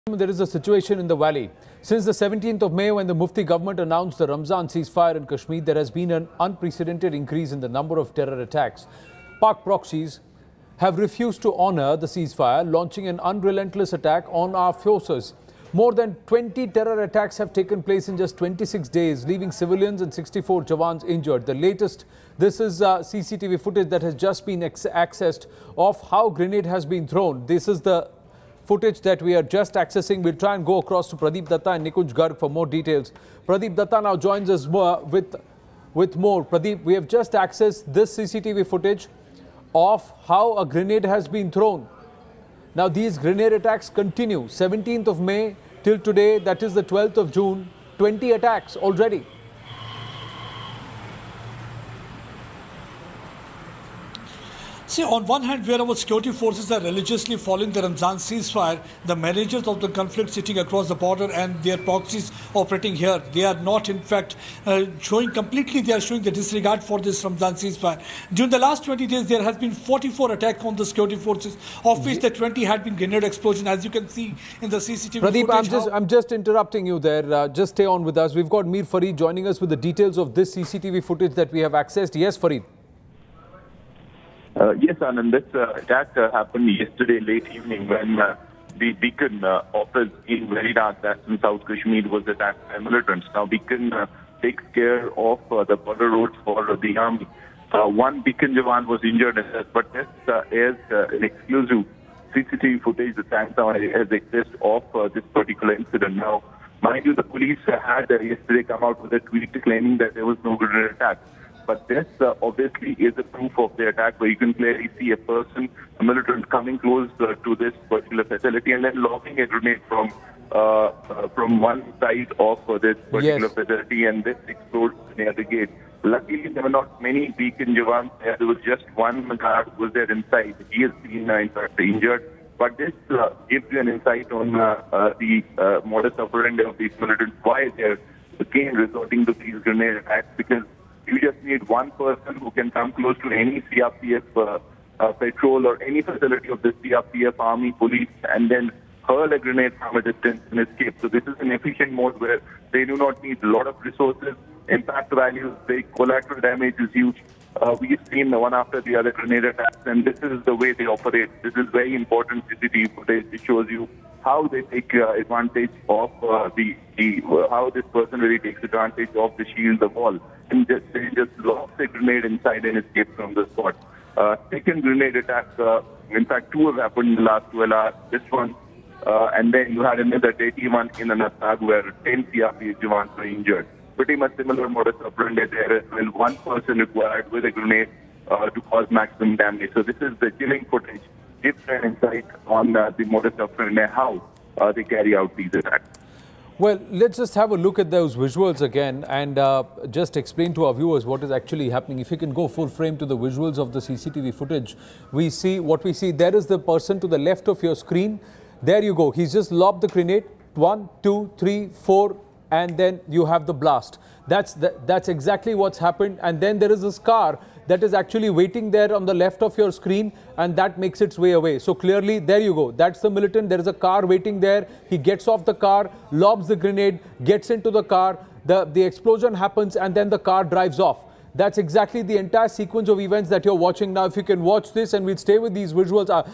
There is a situation in the valley. Since the 17th of May, when the Mufti government announced the Ramzan ceasefire in Kashmir, there has been an unprecedented increase in the number of terror attacks. Pak proxies have refused to honor the ceasefire, launching an unrelentless attack on our forces. More than 20 terror attacks have taken place in just 26 days, leaving civilians and 64 Jawans injured. The latest, this is CCTV footage that has just been accessed of how grenade has been thrown. This is the footage that we are just accessing. We'll try and go across to Pradeep Datta and Nikunj Garg for more details. Pradeep Datta now joins us with more. Pradeep, we have just accessed this CCTV footage of how a grenade has been thrown. Now these grenade attacks continue. 17th of May till today, that is the 12th of June, 20 attacks already. See, on one hand, where our security forces are religiously following the Ramzan ceasefire, the managers of the conflict sitting across the border and their proxies operating here, they are not, in fact, showing the disregard for this Ramzan ceasefire. During the last 20 days, there has been 44 attacks on the security forces, of which the 20 had been grenade explosion, as you can see in the CCTV Pradeep, footage. I'm just interrupting you there. Just stay on with us. We've got Mir Farid joining us with the details of this CCTV footage that we have accessed. Yes, Farid. Yes, Anand, this attack happened yesterday late evening when the Beacon office in Veridad, that's in South Kashmir, was attacked by militants. Now, Beacon takes care of the border roads for the army. One Beacon Jawan was injured, but this is an exclusive CCTV footage that has existed of this particular incident. Now, mind you, the police had yesterday come out with a tweet claiming that there was no grenade attack. But this obviously is a proof of the attack, where you can clearly see a militant coming close to this particular facility and then lobbing a grenade from one side of this particular facility, and this explodes near the gate. Luckily, there were not many Beacon Jawans there. There was just one guard who was there inside. He has been, in fact, injured. But this gives you an insight on the modus operandi of these militants, why they're again resorting to these grenade attacks, because you just need one person who can come close to any CRPF patrol or any facility of the CRPF, army, police, and then hurl a grenade from a distance and escape. So this is an efficient mode where they do not need a lot of resources. Impact values, the collateral damage is huge. We've seen one after the other grenade attacks, and this is the way they operate. This is very important CCTV footage. It shows you how they take advantage of how this person really takes advantage of the shield, the wall, and they just lock the grenade inside and escape from the spot. Second grenade attack, in fact, two have happened in the last 12 hours. This one, and then you had another deadly one in Anantnag where 10 CRPF Jawans were injured. Pretty much similar modus operandi there as well. One person required with a grenade to cause maximum damage. So this is the chilling footage. Gives an insight on the modus operandi, how they carry out these attacks. Well, let's just have a look at those visuals again and just explain to our viewers what is actually happening. If you can go full frame to the visuals of the CCTV footage, we see what we see. There is the person to the left of your screen. There you go. He's just lobbed the grenade. 1, 2, 3, 4. And then you have the blast. That's exactly what's happened. And then there is this car that is actually waiting there on the left of your screen, and that makes its way away. So clearly, there you go. That's the militant. There is a car waiting there. He gets off the car, lobs the grenade, gets into the car. The explosion happens, and then the car drives off. That's exactly the entire sequence of events that you're watching now. If you can watch this, and we'll stay with these visuals.